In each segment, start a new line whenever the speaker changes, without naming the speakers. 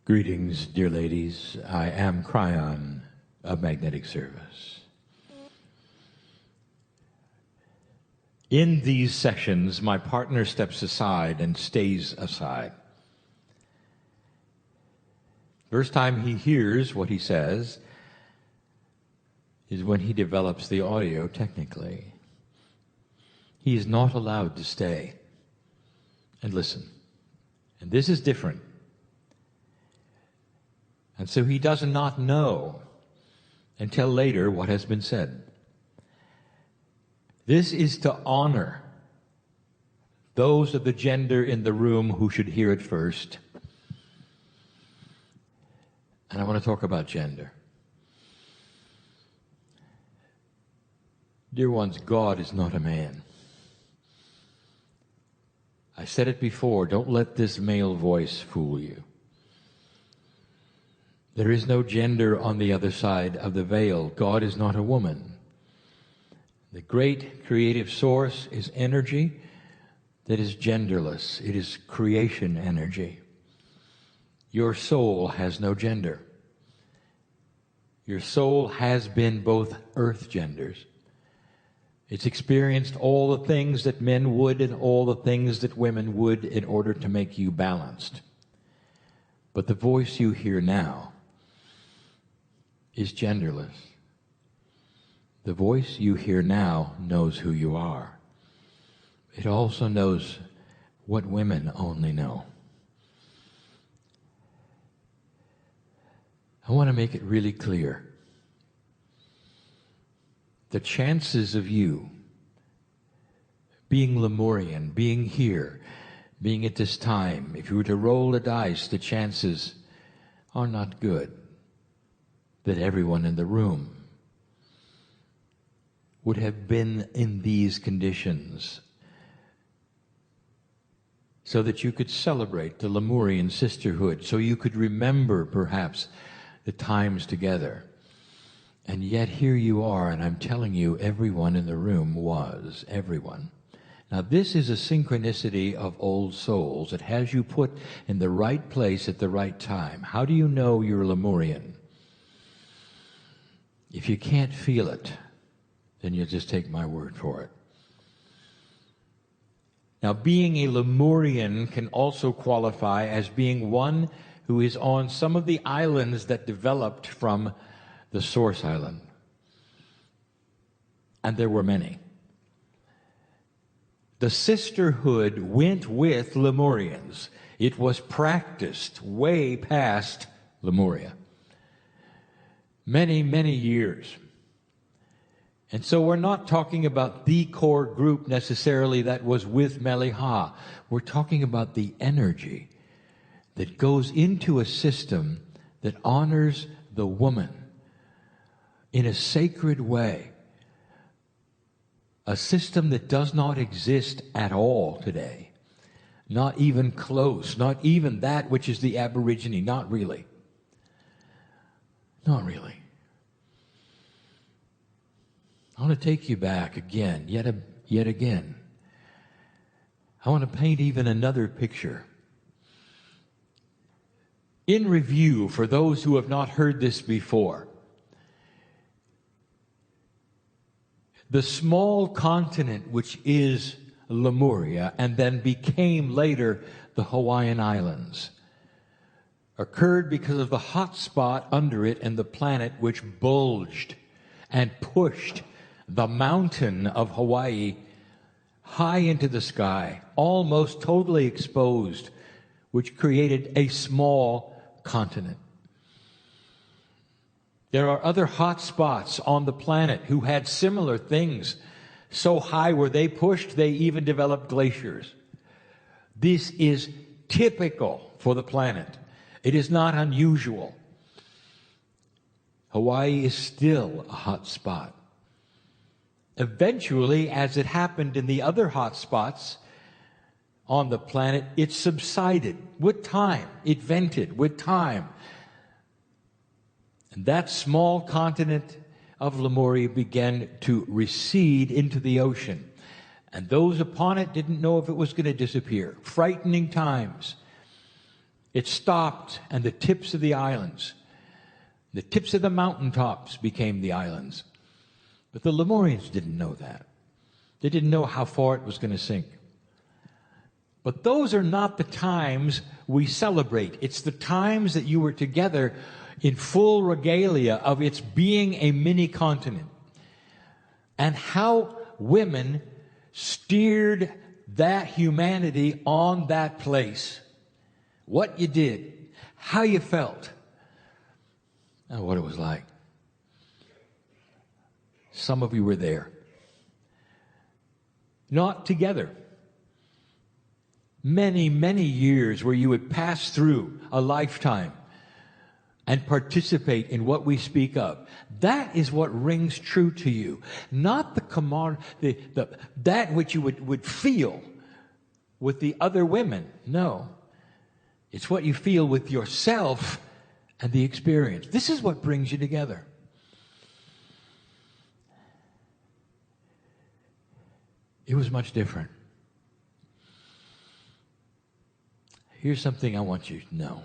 Greetings, dear ladies. I am Kryon of Magnetic Service. In these sessions, my partner steps aside and stays aside. First time he hears what he says is when he develops the audio technically. He is not allowed to stay and listen. And this is different. And so he does not know until later what has been said. This is to honor those of the gender in the room who should hear it first. And I want to talk about gender. Dear ones, God is not a man. I said it before, don't let this male voice fool you. There is no gender on the other side of the veil. God is not a woman. The great creative source is energy that is genderless. It is creation energy. Your soul has no gender. Your soul has been both earth genders. It's experienced all the things that men would and all the things that women would in order to make you balanced. But the voice you hear now is genderless. The voice you hear now knows who you are. It also knows what women only know. I want to make it really clear. The chances of you being Lemurian, being here, being at this time, if you were to roll the dice, the chances are not good that everyone in the room would have been in these conditions so that you could celebrate the Lemurian sisterhood, so you could remember perhaps the times together. And yet here you are, and I'm telling you, everyone in the room was, everyone. Now this is a synchronicity of old souls. It has you put in the right place at the right time. How do you know you're Lemurian? If you can't feel it, then you'll just take my word for it. Now, being a Lemurian can also qualify as being one who is on some of the islands that developed from the source island. And there were many. The sisterhood went with Lemurians. It was practiced way past Lemuria. Many, many years. And so we're not talking about the core group necessarily that was with Meliha. We're talking about the energy that goes into a system that honors the woman in a sacred way. A system that does not exist at all today. Not even close. Not even that which is the Aborigine. Not really. Not really. I want to take you back again, yet again. I want to paint even another picture. In review, for those who have not heard this before, the small continent which is Lemuria and then became later the Hawaiian Islands occurred because of the hot spot under it and the planet which bulged and pushed the mountain of Hawaii high into the sky, almost totally exposed, which created a small continent. There are other hot spots on the planet who had similar things. So high were they pushed, they even developed glaciers. This is typical for the planet. It is not unusual. Hawaii is still a hot spot. Eventually, as it happened in the other hot spots on the planet, it subsided with time. It vented with time. And that small continent of Lemuria began to recede into the ocean. And those upon it didn't know if it was going to disappear. Frightening times. It stopped, and the tips of the islands, the tips of the mountaintops became the islands. But the Lemurians didn't know that. They didn't know how far it was going to sink. But those are not the times we celebrate. It's the times that you were together in full regalia of its being a mini continent. And how women steered that humanity on that place. What you did, how you felt, and what it was like. Some of you were there. Not together. Many, many years where you would pass through a lifetime and participate in what we speak of. That is what rings true to you. Not the command, that which you would feel with the other women. No. It's what you feel with yourself and the experience. This is what brings you together. It was much different. Here's something I want you to know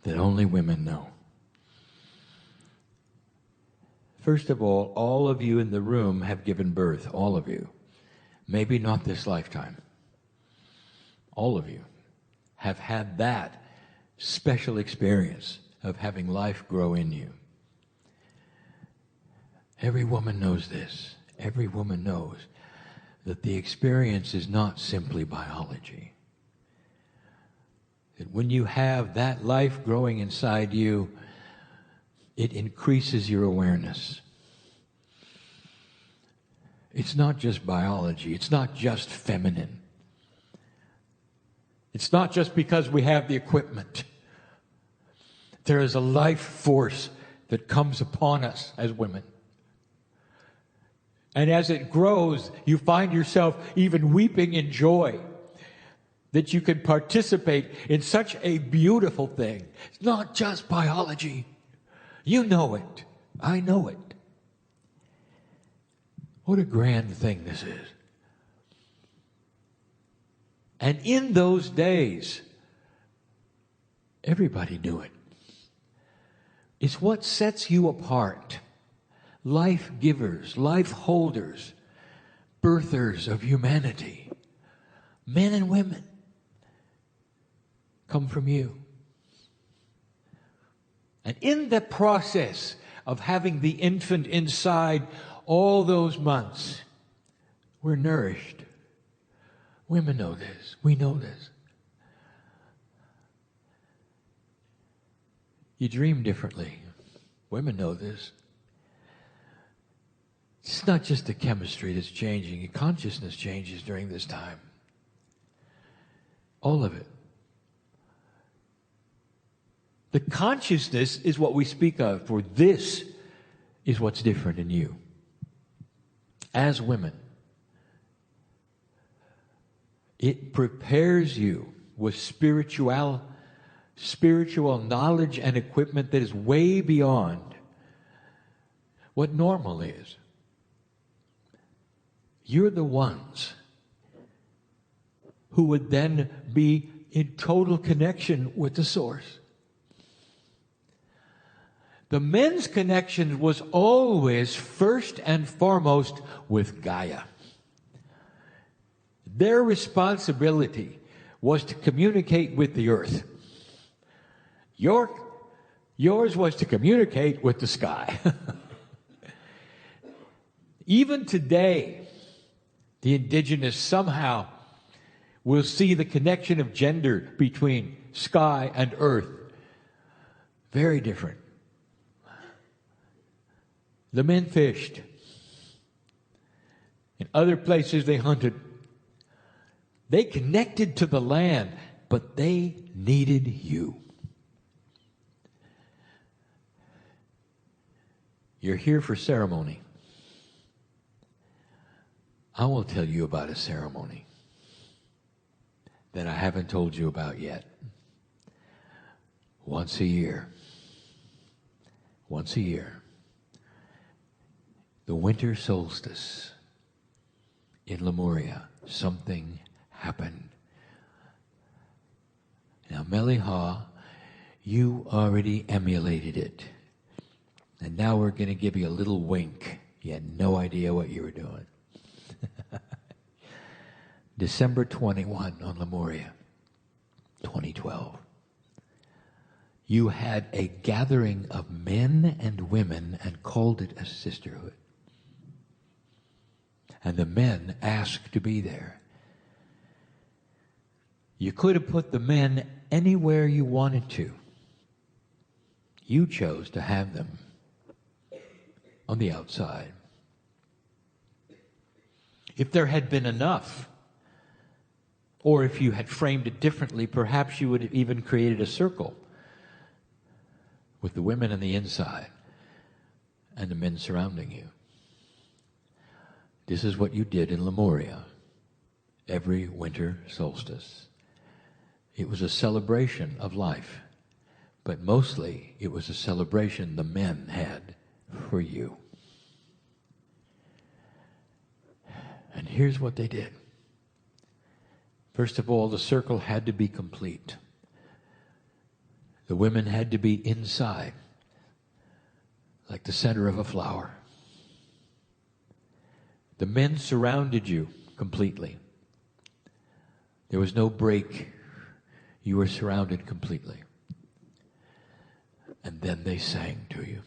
that only women know. First of all of you in the room have given birth, all of you. Maybe not this lifetime. All of you have had that special experience of having life grow in you. Every woman knows this. Every woman knows that the experience is not simply biology. That when you have that life growing inside you, it increases your awareness. It's not just biology. It's not just feminine. It's not just because we have the equipment. There is a life force that comes upon us as women. And as it grows, you find yourself even weeping in joy that you can participate in such a beautiful thing. It's not just biology. You know it. I know it. What a grand thing this is. And in those days, everybody knew it. It's what sets you apart. Life givers, life holders, birthers of humanity, men and women, come from you. And in the process of having the infant inside all those months, we're nourished. Women know this. We know this. You dream differently. Women know this. It's not just the chemistry that's changing. Your consciousness changes during this time. All of it. The consciousness is what we speak of, for this is what's different in you. As women, it prepares you with spiritual knowledge and equipment that is way beyond what normal is. You're the ones who would then be in total connection with the source. The men's connection was always first and foremost with Gaia. Their responsibility was to communicate with the earth. Yours was to communicate with the sky. Even today, the indigenous somehow will see the connection of gender between sky and earth. Very different. The men fished. In other places they hunted. They connected to the land, but they needed you. You're here for ceremony. I will tell you about a ceremony that I haven't told you about yet. Once a year, the winter solstice in Lemuria, something happened. Now, Meliha, you already emulated it. And now we're going to give you a little wink. You had no idea what you were doing. December 21 on Lemuria, 2012. You had a gathering of men and women and called it a sisterhood. And the men asked to be there. You could have put the men anywhere you wanted to. You chose to have them on the outside. If there had been enough, or if you had framed it differently, perhaps you would have even created a circle with the women on the inside and the men surrounding you. This is what you did in Lemuria every winter solstice. It was a celebration of life, but mostly it was a celebration the men had for you. And here's what they did. First of all, the circle had to be complete. The women had to be inside, like the center of a flower. The men surrounded you completely. There was no break. You were surrounded completely. And then they sang to you.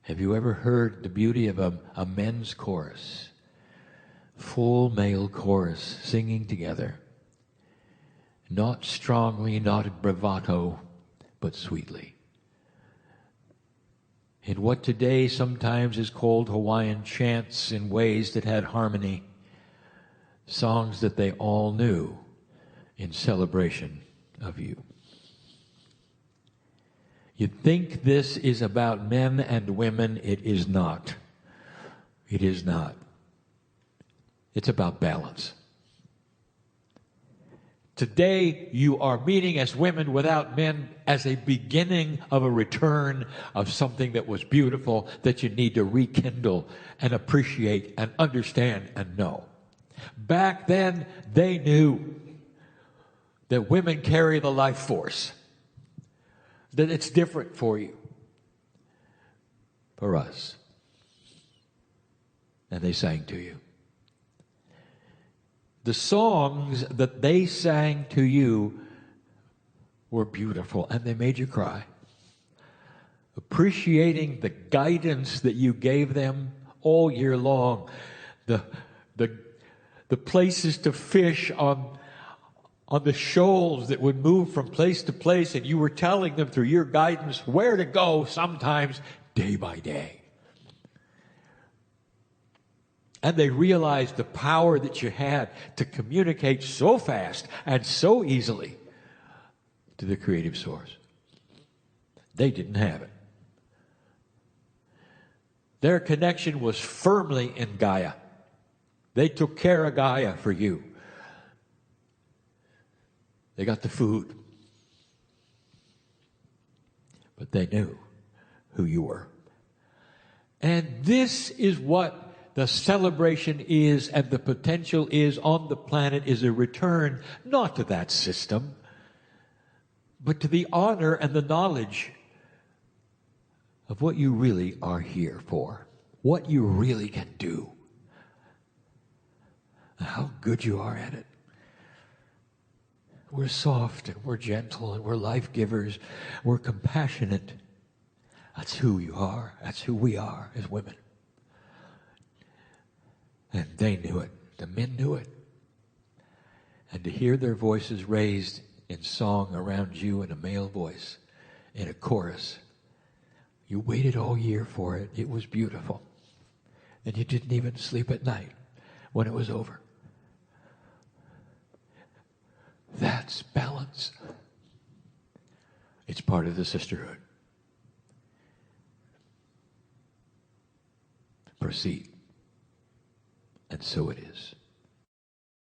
Have you ever heard the beauty of a men's chorus? Full male chorus singing together. Not strongly, not bravado, but sweetly. In what today sometimes is called Hawaiian chants in ways that had harmony. Songs that they all knew in celebration of you. You think this is about men and women. It is not. It is not. It's about balance. Today, you are meeting as women without men as a beginning of a return of something that was beautiful that you need to rekindle and appreciate and understand and know. Back then, they knew that women carry the life force, that it's different for you, for us. And they sang to you. The songs that they sang to you were beautiful, and they made you cry. Appreciating the guidance that you gave them all year long, the places to fish on the shoals that would move from place to place, and you were telling them through your guidance where to go, sometimes day by day. And they realized the power that you had to communicate so fast and so easily to the creative source. They didn't have it. Their connection was firmly in Gaia. They took care of Gaia for you. They got the food. But they knew who you were. And this is what the celebration is, and the potential is on the planet, is a return not to that system, but to the honor and the knowledge of what you really are here for, what you really can do, and how good you are at it. We're soft and we're gentle and we're life givers. We're compassionate. That's who you are. That's who we are as women. And they knew it. The men knew it. And to hear their voices raised in song around you in a male voice, in a chorus, you waited all year for it. It was beautiful. And you didn't even sleep at night when it was over. That's balance. It's part of the sisterhood. Proceed. And so it is.